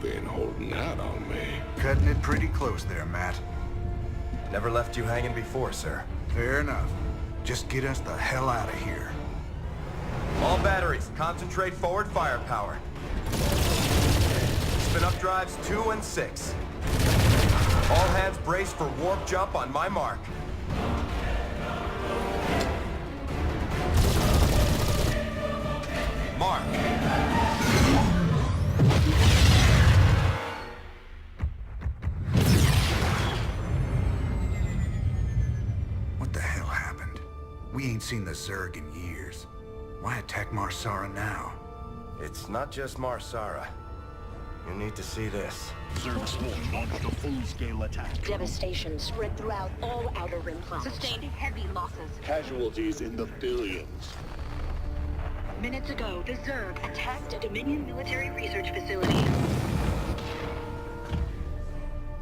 been holding out on me. Cutting it pretty close there, Matt. Never left you hanging before, sir. Fair enough. Just get us the hell out of here. All batteries, concentrate forward firepower. Spin up drives 2 and 6. All hands brace for warp jump on my mark. Mark. What the hell happened? We ain't seen the Zerg in years. Why attack Marsara now? It's not just Marsara. You need to see this. Zerg Swarm launched a full-scale attack. Devastation spread throughout all Outer Rim planets. Sustained heavy losses. Casualties in the billions. Minutes ago, the Zerg attacked a Dominion military research facility.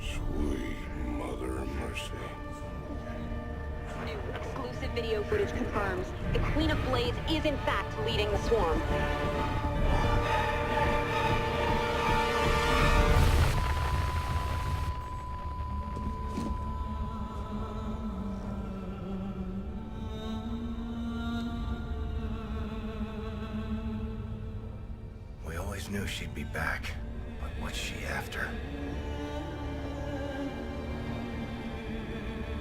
Sweet mother of mercy. New exclusive video footage confirms the Queen of Blades is in fact leading the swarm. We always knew she'd be back, but what's she after?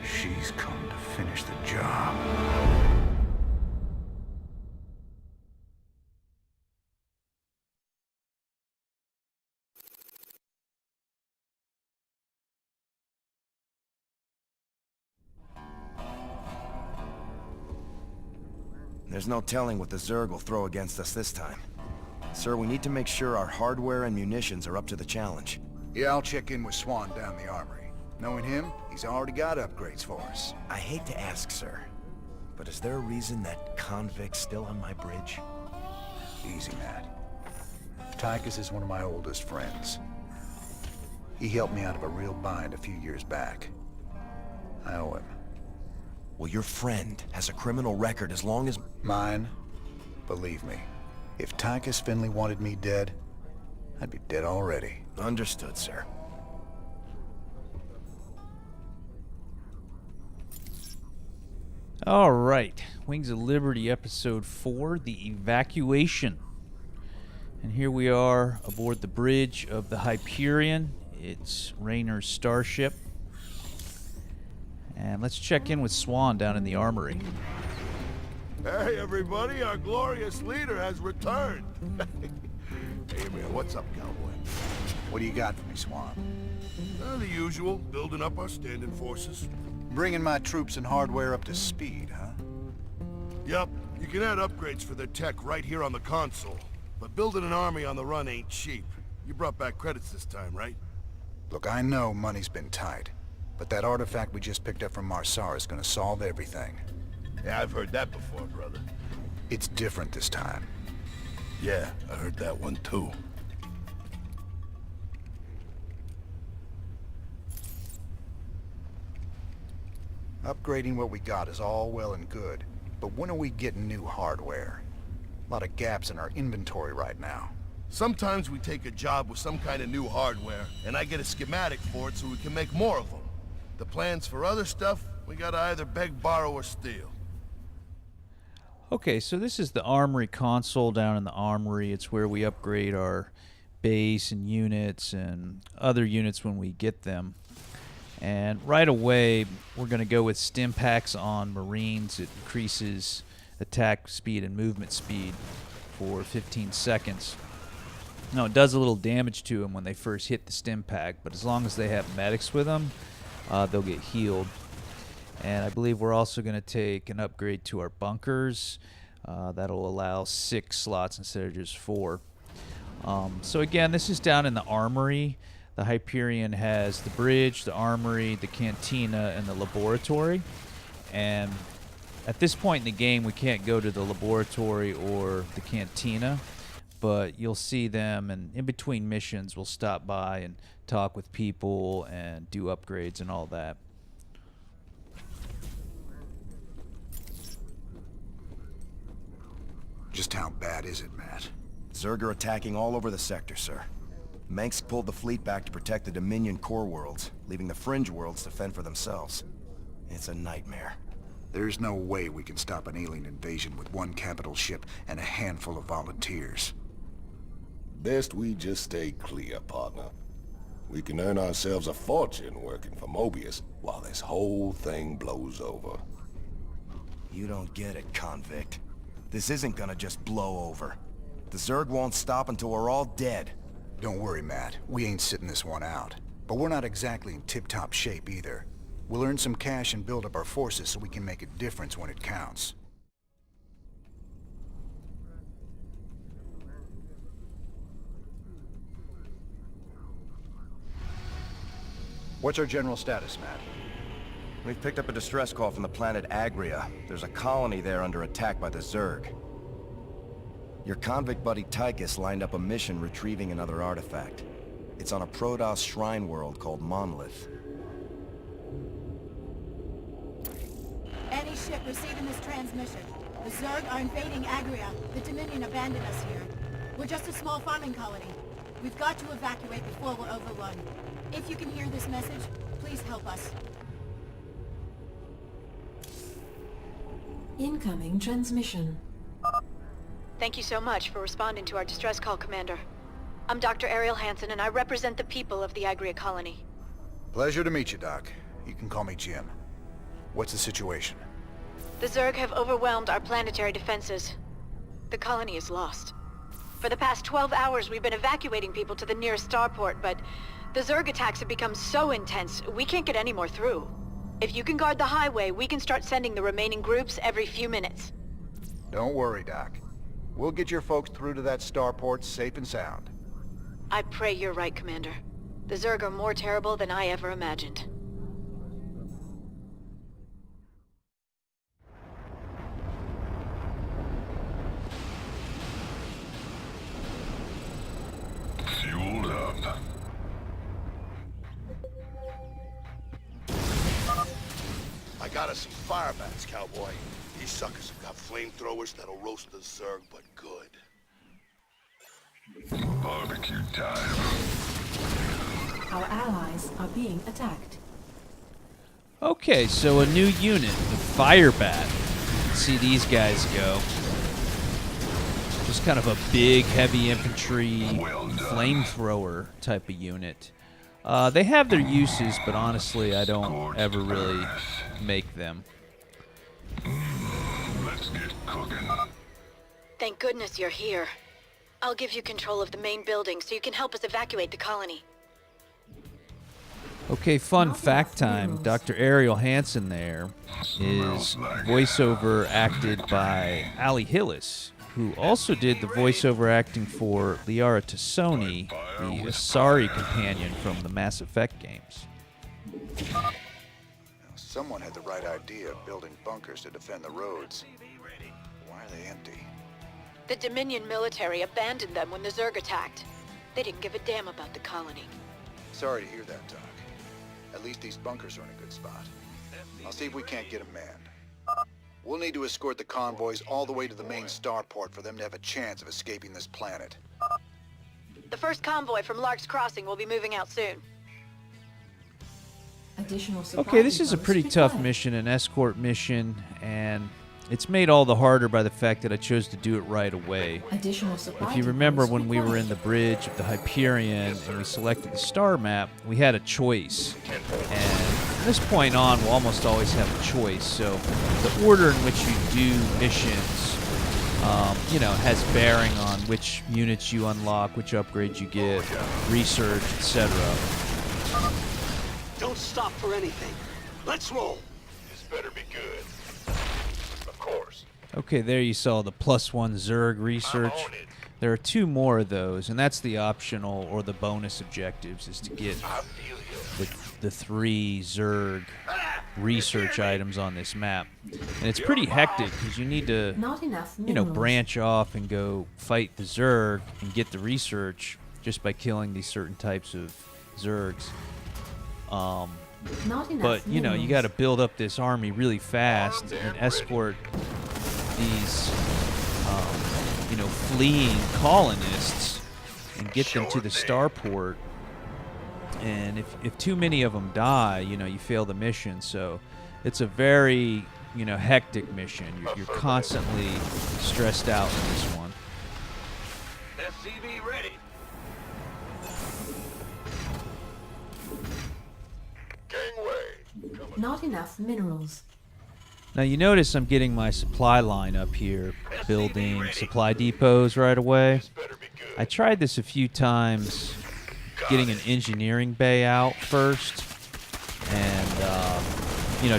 She's come to finish the job. There's no telling what the Zerg will throw against us this time. Sir, we need to make sure our hardware and munitions are up to the challenge. Yeah, I'll check in with Swan down the armory. Knowing him, he's already got upgrades for us. I hate to ask, sir, but is there a reason that convict's still on my bridge? Easy, Matt. Tychus is one of my oldest friends. He helped me out of a real bind a few years back. I owe him. Well, your friend has a criminal record as long as... Mine? Believe me, if Tychus Finley wanted me dead, I'd be dead already. Understood, sir. All right, Wings of Liberty, Episode 4, The Evacuation. And here we are aboard the bridge of the Hyperion. It's Raynor's starship. And let's check in with Swan down in the armory. Hey, everybody, our glorious leader has returned. Hey, man, what's up, cowboy? What do you got for me, Swan? The usual, building up our standing forces. Bringing my troops and hardware up to speed, huh? Yup, you can add upgrades for their tech right here on the console. But building an army on the run ain't cheap. You brought back credits this time, right? Look, I know money's been tight, but that artifact we just picked up from Marsara is gonna solve everything. Yeah, I've heard that before, brother. It's different this time. Yeah, I heard that one too. Upgrading what we got is all well and good, but when are we getting new hardware? A lot of gaps in our inventory right now. Sometimes we take a job with some kind of new hardware, and I get a schematic for it so we can make more of them. The plans for other stuff, we gotta either beg, borrow, or steal. Okay, so this is the armory console down in the armory. It's where we upgrade our base and units and other units when we get them. And right away, we're going to go with stim packs on Marines. It increases attack speed and movement speed for 15 seconds. Now, it does a little damage to them when they first hit the stim pack, but as long as they have medics with them, they'll get healed. And I believe we're also going to take an upgrade to our bunkers. That'll allow 6 slots instead of just 4. So again, this is down in the armory. The Hyperion has the bridge, the armory, the cantina, and the laboratory. And at this point in the game, we can't go to the laboratory or the cantina, but you'll see them, and in between missions, we'll stop by and talk with people and do upgrades and all that. Just how bad is it, Matt? Zerg are attacking all over the sector, sir. Mengsk pulled the fleet back to protect the Dominion core worlds, leaving the fringe worlds to fend for themselves. It's a nightmare. There's no way we can stop an alien invasion with one capital ship and a handful of volunteers. Best we just stay clear, partner. We can earn ourselves a fortune working for Mobius while this whole thing blows over. You don't get it, convict. This isn't gonna just blow over. The Zerg won't stop until we're all dead. Don't worry, Matt. We ain't sitting this one out. But we're not exactly in tip-top shape either. We'll earn some cash and build up our forces so we can make a difference when it counts. What's our general status, Matt? We've picked up a distress call from the planet Agria. There's a colony there under attack by the Zerg. Your convict buddy Tychus lined up a mission retrieving another artifact. It's on a Protoss shrine world called Monolith. Any ship receiving this transmission. The Zerg are invading Agria. The Dominion abandoned us here. We're just a small farming colony. We've got to evacuate before we're overrun. If you can hear this message, please help us. Incoming transmission. Thank you so much for responding to our distress call, Commander. I'm Dr. Ariel Hansen, and I represent the people of the Agria colony. Pleasure to meet you, Doc. You can call me Jim. What's the situation? The Zerg have overwhelmed our planetary defenses. The colony is lost. For the past 12 hours, we've been evacuating people to the nearest starport, but the Zerg attacks have become so intense, we can't get any more through. If you can guard the highway, we can start sending the remaining groups every few minutes. Don't worry, Doc. We'll get your folks through to that starport safe and sound. I pray you're right, Commander. The Zerg are more terrible than I ever imagined. Fueled up. I gotta see firebats, cowboy. These suckers have got flamethrowers that'll roast the Zerg, but good. Barbecue time. Our allies are being attacked. Okay, so a new unit, the Firebat. Let's see these guys go. Just kind of a big, heavy infantry, flamethrower type of unit. They have their uses, but honestly, I don't ever really make them. Let's get cooking. Thank goodness you're here. I'll give you control of the main building so you can help us evacuate the colony. Okay, fun fact time. Dr. Ariel Hansen there is voiceover acted by Ali Hillis, who also did the voiceover acting for Liara Tassoni, the Asari companion from the Mass Effect games. Someone had the right idea of building bunkers to defend the roads. Why are they empty? The Dominion military abandoned them when the Zerg attacked. They didn't give a damn about the colony. Sorry to hear that, Doc. At least these bunkers are in a good spot. I'll see if we can't get them manned. We'll need to escort the convoys all the way to the main starport for them to have a chance of escaping this planet. The first convoy from Lark's Crossing will be moving out soon. Additional supply Okay, this is a depots pretty tough required. mission, an escort mission, and it's made all the harder by the fact that I chose to do it right away. Additional supply If you remember depots when we were in required. the bridge of the Hyperion and we selected the star map, we had a choice. And from this point on, we'll almost always have a choice. So the order in which you do missions, has bearing on which units you unlock, which upgrades you get, research, etc. Don't stop for anything. Let's roll. This better be good. Of course. Okay, there you saw the +1 Zerg research. I'm on it. There are 2 more of those, and that's the optional or the bonus objectives, is to get I feel you. the 3 Zerg research items on this map. And it's pretty hectic because you need to, Not enough minerals. branch off and go fight the Zerg and get the research just by killing these certain types of Zergs. Not enough But, you minerals. got to build up this army really fast and escort these, fleeing colonists and get them to the starport. And if too many of them die, you fail the mission. So it's a very, hectic mission. You're constantly stressed out in this one. SCV ready. Gangway. Not enough minerals. Now you notice I'm getting my supply line up here, building supply depots right away. I tried this a few times, getting an engineering bay out first, and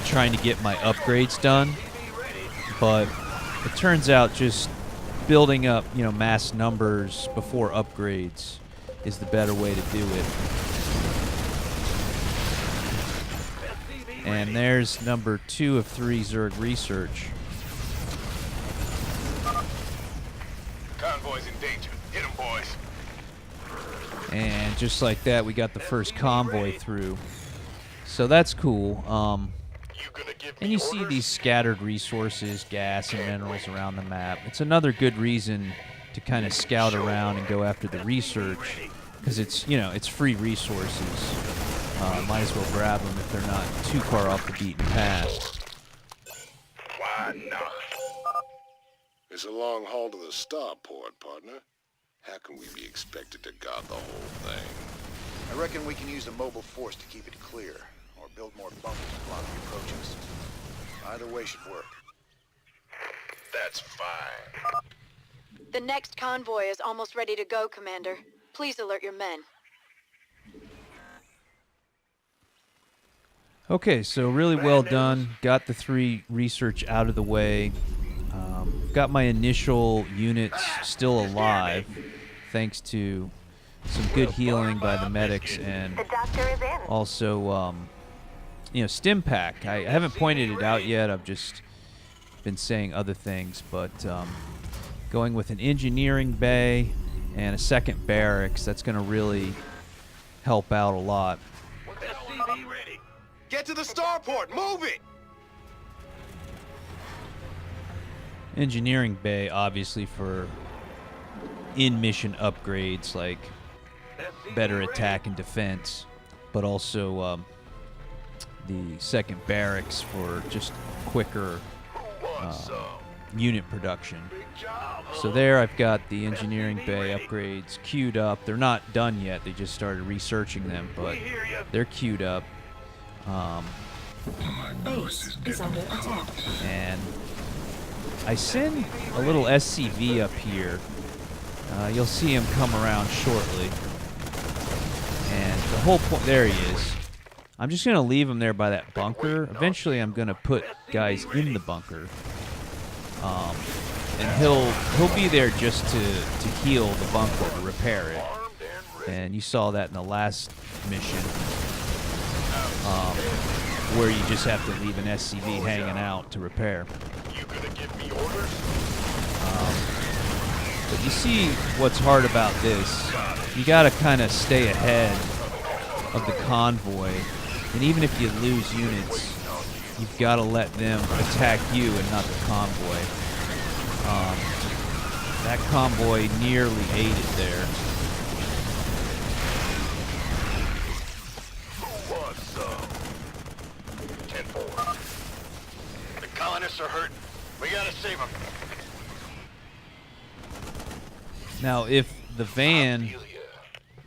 trying to get my upgrades done. But it turns out just building up, mass numbers before upgrades is the better way to do it. And there's number 2 of 3 Zerg research. Convoy's in danger. Hit 'em, boys. And just like that, we got the first convoy through. So that's cool. And you see these scattered resources, gas and minerals around the map. It's another good reason to kind of scout around and go after the research, because it's free resources. Might as well grab them if they're not too far off the beaten path. Why not? It's a long haul to the starport, partner. How can we be expected to guard the whole thing? I reckon we can use a mobile force to keep it clear, or build more bunkers to block the approaches. Either way should work. That's fine. The next convoy is almost ready to go, Commander. Please alert your men. Okay, so really well done. Got the 3 research out of the way. Got my initial units still alive, thanks to some good healing by the medics, and also, stim pack. I haven't pointed it out yet. I've just been saying other things, but going with an engineering bay and a second barracks, that's going to really help out a lot. SCV ready. Get to the starport! Move it! Engineering bay, obviously, for in-mission upgrades like better attack and defense, but also the second barracks for just quicker unit production. So there I've got the engineering bay upgrades queued up. They're not done yet. They just started researching them, but they're queued up. Base is under attack. And I send a little SCV up here. You'll see him come around shortly. And the whole point, there he is. I'm just going to leave him there by that bunker. Eventually I'm going to put guys in the bunker. And he'll be there just to heal the bunker, to repair it. And you saw that in the last mission, where you just have to leave an SCV hanging out to repair. You gonna give me orders? But you see what's hard about this. You gotta kind of stay ahead of the convoy. And even if you lose units, you've got to let them attack you and not the convoy. That convoy nearly ate it there. Who wants some? 10-4. The colonists are hurting. We gotta save them. Now, if the van,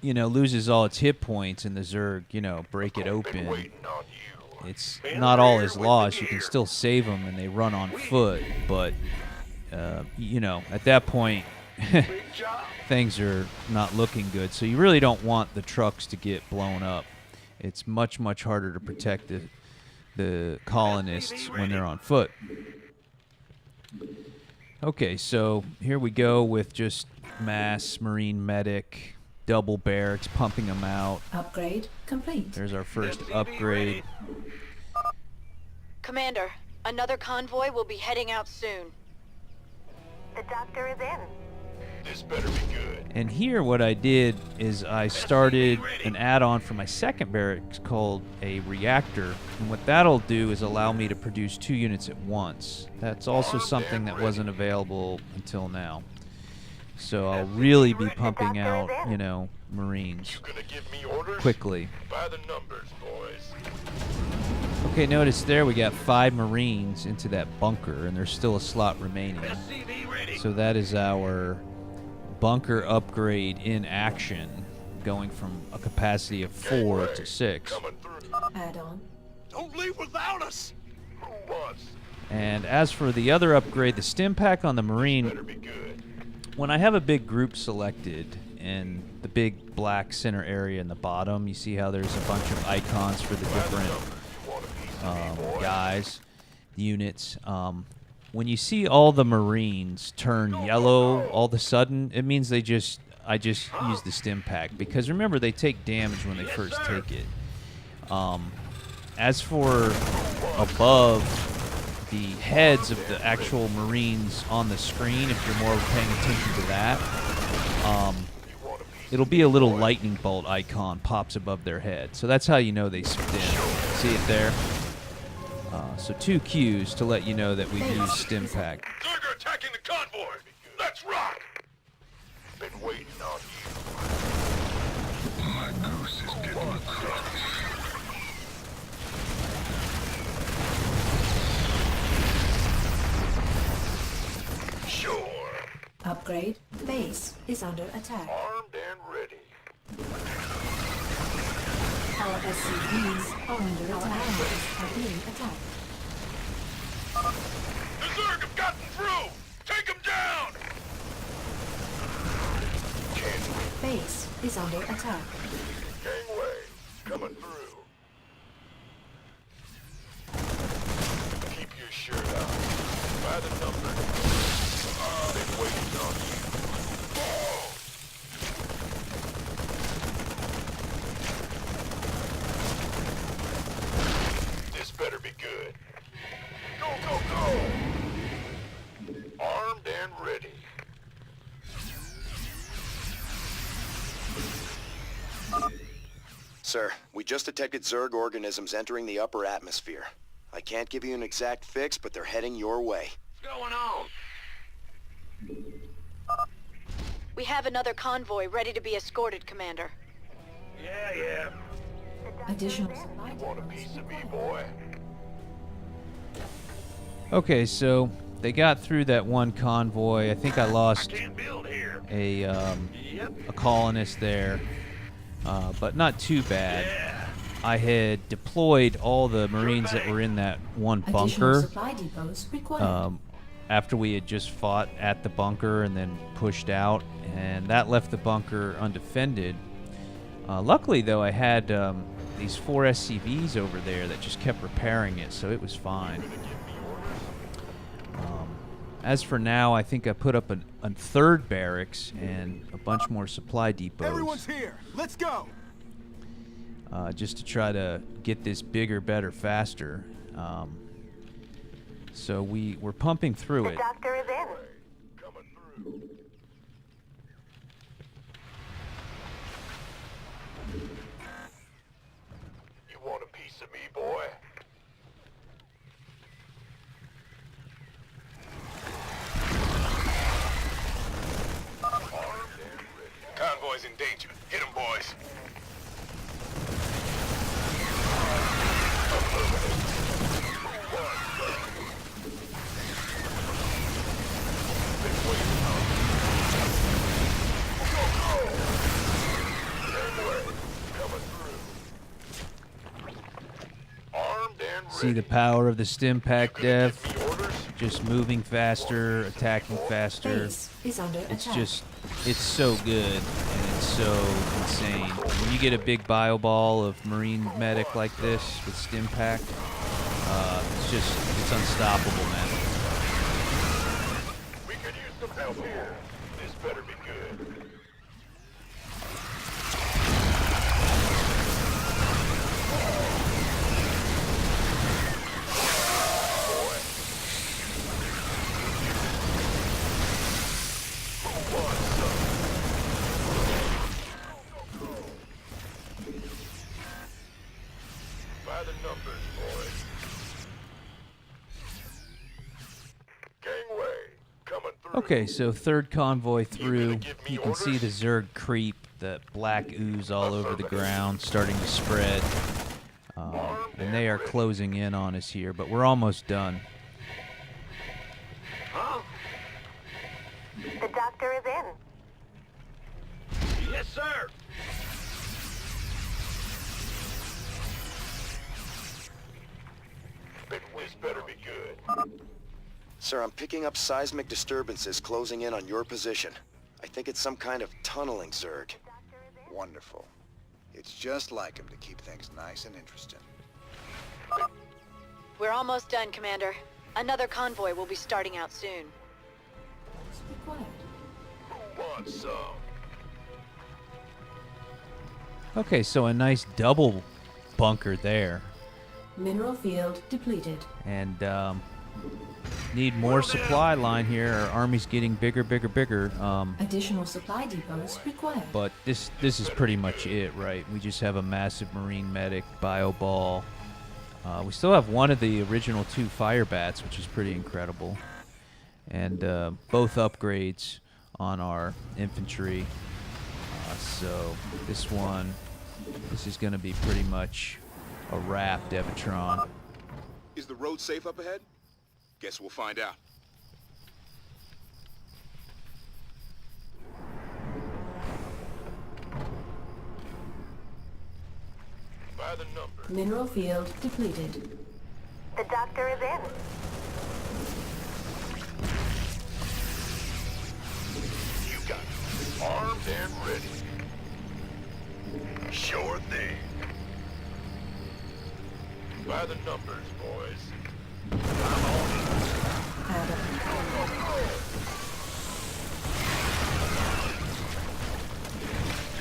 loses all its hit points and the Zerg, break it open, it's not all is lost. You can still save them and they run on foot, but, at that point, things are not looking good. So you really don't want the trucks to get blown up. It's much, much harder to protect the colonists when they're on foot. Okay, so here we go with just mass Marine medic, double barracks, pumping them out. Upgrade complete. There's our first upgrade. Commander, another convoy will be heading out soon. The doctor is in. This better be good. And here what I did is I started an add-on for my second barracks called a reactor. And what that'll do is allow me to produce 2 units at once. That's also something that wasn't available until now. So I'll really be pumping out, you know, Marines You gonna give me orders? quickly. By the numbers, boys. Okay, notice there we got 5 Marines into that bunker, and there's still a slot remaining. SCV ready. So that is our bunker upgrade in action, going from a capacity of 4 to 6. Coming through. Add-on. Don't leave without us. Who wants? And as for the other upgrade, the stim pack on the Marine, Better be good. when I have a big group selected in the big black center area in the bottom, you see how there's a bunch of icons for the different guys, units. When you see all the Marines turn yellow all of a sudden, it means I just use the stim pack, because remember, they take damage when they first take it. As for above the heads of the actual Marines on the screen, if you're more paying attention to that, it'll be a little lightning bolt icon pops above their head. So that's how you know they stim. See it there? So 2 Qs to let you know that we use stim pack. Zerg attacking the convoy. Let's rock. Been waiting on you. My goose is getting across. Sure. Upgrade. Base is under attack. Armed and ready. Our SCVs are under attack. Are being attacked. The Zerg have gotten through. Take them down. Base is under attack. Gangway coming through. Keep your shirt on. By the number. Been waiting on you. This better be good. Go, go, go! Armed and ready. Sir, we just detected Zerg organisms entering the upper atmosphere. I can't give you an exact fix, but they're heading your way. What's going on? We have another convoy ready to be escorted, Commander. Yeah. Additional supply Want a depots piece of me, required. boy? Okay, so they got through that one convoy. I think I lost Can't build here. a Yep. colonist there, but not too bad. Yeah. I had deployed all the Marines that were in that one Additional bunker supply depots required. after we had just fought at the bunker and then pushed out, and that left the bunker undefended. Luckily, though, I had these 4 SCVs over there that just kept repairing it, so it was fine. As for now, I think I put up a 3rd barracks and a bunch more supply depots. Everyone's here. Let's go. Just to try to get this bigger, better, faster. So we're pumping through it. Doctor is in. Coming through. You want a piece of me, boy? Convoy's in danger. Hit 'em, boys. See the power of the stim pack, Dev? Just moving faster, attacking faster. Base is under It's attack. just, it's so good, and it's so insane. When you get a big bio ball of Marine medic like this with stim pack, it's unstoppable, man. We could use some help here. This better be good. By the numbers, boys. Gangway coming through. Okay, so third convoy through. You can see the Zerg creep, the black ooze all over the ground, starting to spread. And they are closing in on us here, but we're almost done. The doctor is in. Yes, sir. This better be good. Sir, I'm picking up seismic disturbances closing in on your position. I think it's some kind of tunneling Zerg. Wonderful. It's just like him to keep things nice and interesting. We're almost done, Commander. Another convoy will be starting out soon. Required. Who wants some? Okay, so a nice double bunker there. Mineral field depleted. And need more supply line here. Our army's getting bigger. Additional supply depots required. But this is pretty much it, right? We just have a massive marine medic, bio ball. We still have one of the original 2 fire bats, which is pretty incredible. And both upgrades on our infantry. So this is going to be pretty much a wrap, Devatron. Is the road safe up ahead? Guess we'll find out. By the number. Mineral field depleted. The doctor is in. You got it. Armed and ready. Sure thing. By the numbers, boys. I'm on it. Adam.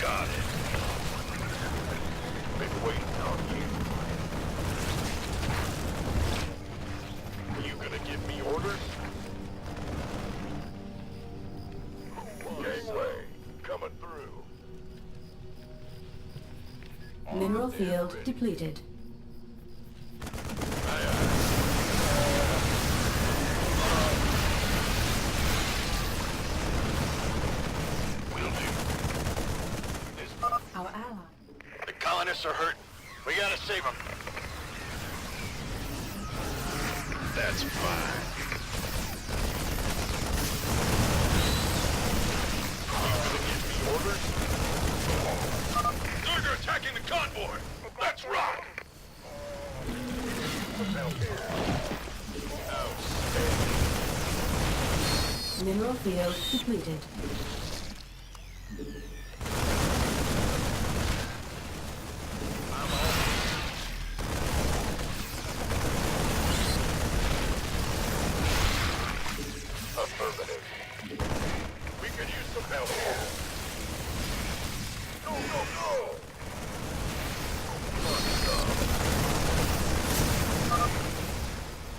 Got it. Been waiting on you. You gonna give me orders? Gangway, coming through. Mineral field depleted. Our ally. The colonists are hurting. We gotta save them. That's fine. You gonna give me orders? Zerg are attacking the convoy! Let's rock! Mineral field depleted. Affirmative. We could use some help here. Go, go, go!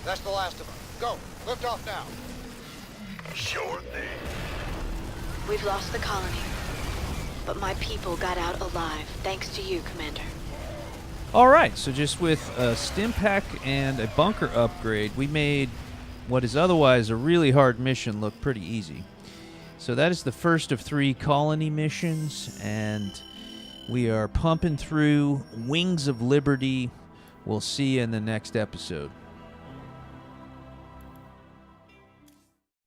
That's the last of them. Go. Lift off now. Sure thing. We've lost the colony. But my people got out alive, thanks to you, Commander. Alright, so just with a stim pack and a bunker upgrade, we made what is otherwise a really hard mission look pretty easy. So that is the first of 3 colony missions, and we are pumping through Wings of Liberty. We'll see you in the next episode.